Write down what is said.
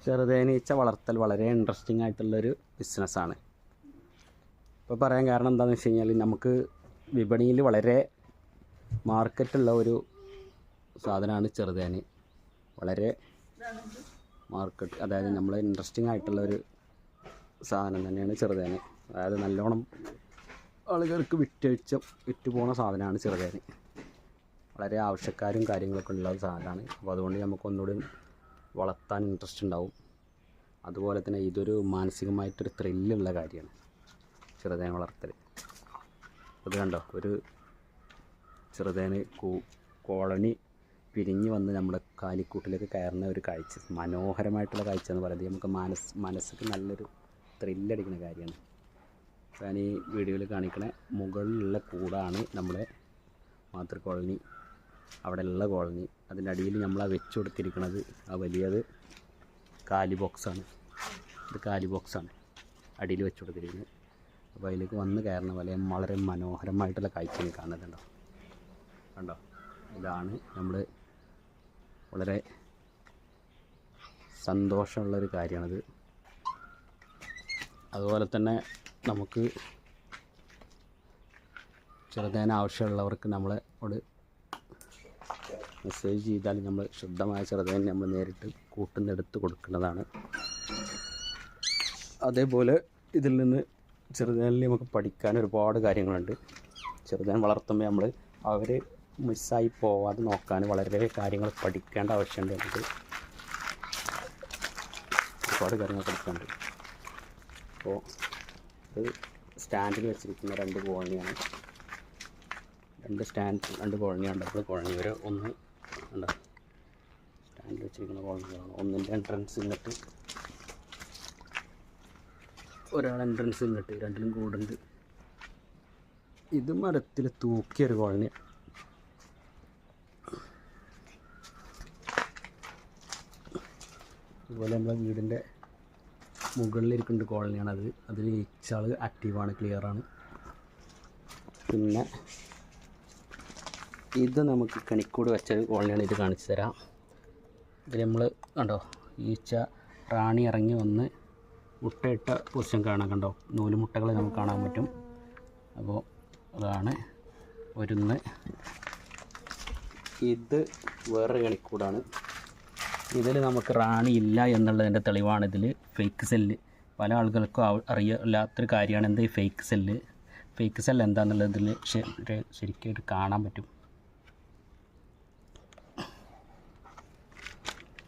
ചെറുതേനീച്ച വളർത്തൽ വളരെ ഇൻട്രസ്റ്റിംഗ് ആയിട്ടുള്ളൊരു ബിസിനസ്സാണ്. ഇപ്പോൾ പറയാൻ കാരണം എന്താണെന്ന് വെച്ച് കഴിഞ്ഞാൽ, നമുക്ക് വിപണിയിൽ വളരെ മാർക്കറ്റുള്ള ഒരു സാധനമാണ് ചെറുതേന്. വളരെ മാർക്കറ്റ്, അതായത് നമ്മൾ ഇൻട്രസ്റ്റിംഗ് ആയിട്ടുള്ളൊരു സാധനം തന്നെയാണ് ചെറുതേന്. അതായത് നല്ലോണം ആളുകൾക്ക് വിറ്റ് പോകുന്ന സാധനമാണ് ചെറുതേന്. വളരെ ആവശ്യക്കാരും കാര്യങ്ങളൊക്കെ ഉള്ള സാധനമാണ്. അപ്പോൾ അതുകൊണ്ട് നമുക്കൊന്നുകൂടി വളർത്താൻ ഇൻട്രസ്റ്റ് ഉണ്ടാവും. അതുപോലെ തന്നെ ഇതൊരു മാനസികമായിട്ടൊരു ത്രില്ലുള്ള കാര്യമാണ് ചെറുതേൻ വളർത്തൽ. അത് കണ്ടോ, ഒരു ചെറുതേന് കോളനി പിരിഞ്ഞ് വന്ന് നമ്മുടെ കാലിക്കൂട്ടിലേക്ക് കയറുന്ന ഒരു കാഴ്ച, മനോഹരമായിട്ടുള്ള കാഴ്ച എന്ന് പറയുന്നത് നമുക്ക് മനസ്സിക്ക് നല്ലൊരു ത്രില്ലടിക്കുന്ന കാര്യമാണ്. ഞാൻ ഈ വീഡിയോയിൽ കാണിക്കണ മുകളിലുള്ള കൂടാണ് നമ്മളെ മാതൃ കോളനി, അവിടെയുള്ള കോളനി. അതിൻ്റെ അടിയിൽ നമ്മൾ വെച്ച് കൊടുത്തിരിക്കുന്നത് ആ വലിയത് കാലി ബോക്സാണ്. ഇത് കാലി ബോക്സാണ് അടിയിൽ വെച്ച് കൊടുത്തിരിക്കുന്നത്. അപ്പോൾ അതിലേക്ക് വന്ന് കയറുന്ന പോലെ വളരെ മനോഹരമായിട്ടുള്ള കാഴ്ച കാണുന്നുണ്ടോ. കണ്ടോ, ഇതാണ് നമ്മൾ വളരെ സന്തോഷമുള്ളൊരു കാര്യമാണിത്. അതുപോലെ തന്നെ നമുക്ക് ചെറുതേൻ ആവശ്യമുള്ളവർക്ക് നമ്മളോട് മെസ്സേജ് ചെയ്താൽ നമ്മൾ ശുദ്ധമായ ചെറുതേൻ നമ്മൾ നേരിട്ട് കൂട്ടുന്നെടുത്ത് കൊടുക്കുന്നതാണ്. അതേപോലെ ഇതിൽ നിന്ന് ചെറുതേനിൽ നമുക്ക് പഠിക്കാൻ ഒരുപാട് കാര്യങ്ങളുണ്ട്. ചെറുതേൻ വളർത്തുമ്പോൾ നമ്മൾ അവർ മിസ്സായി പോവാതെ നോക്കാൻ വളരെ കാര്യങ്ങൾ പഠിക്കേണ്ട ആവശ്യമുണ്ട്. നമുക്ക് ഒരുപാട് കാര്യങ്ങൾ പഠിക്കാനുണ്ട്. അപ്പോൾ ഇത് സ്റ്റാൻഡിൽ വെച്ചിരിക്കുന്ന രണ്ട് കോളനിയാണ്. രണ്ട് കോളനിയാണ്. ഡബിൾ കോളനി വരെ ഒന്ന് ഉണ്ട്. സ്റ്റാൻഡിൽ വെച്ചിരിക്കുന്ന കോളനികളാണ്. ഒന്നിൻ്റെ എൻട്രൻസ് ഇങ്ങോട്ട്, ഒരാൾ എൻട്രൻസ് ഇങ്ങോട്ട്, രണ്ടിലും കൂടുണ്ട്. ഇത് മരത്തിൽ തൂക്കിയൊരു കോളനി. അതുപോലെ നമ്മളെ വീടിൻ്റെ മുകളിലിരിക്കുന്ന കോളനിയാണത്. അതിൽ ഈച്ചാൾ ആക്റ്റീവാണ്, ക്ലിയറാണ്. പിന്നെ ഇത് നമുക്ക് കണിക്കൂട് വെച്ച കോളനിയാണ്. ഇത് കാണിച്ചു തരാം. ഇതിൽ നമ്മൾ കണ്ടോ, ഈച്ച റാണി ഇറങ്ങി വന്ന് മുട്ടയിട്ട പൊസിഷൻ കാണാൻ, കണ്ടോ, നൂലുമുട്ടകൾ നമുക്ക് കാണാൻ പറ്റും. അപ്പോൾ അതാണ് ഒരുന്ന്. ഇത് വേറൊരു കണിക്കൂടാണ്. ഇതിൽ നമുക്ക് റാണി ഇല്ല എന്നുള്ളതിൻ്റെ തെളിവാണ് ഇതിൽ ഫേക്ക് സെല്ല്. പല ആളുകൾക്കും അറിയില്ലാത്തൊരു കാര്യമാണ് എന്ത് ഫേക്ക് സെല്ല്. ഫേക്ക് സെല്ല് എന്താണെന്നുള്ളതിൽ ശരിക്കും കാണാൻ പറ്റും.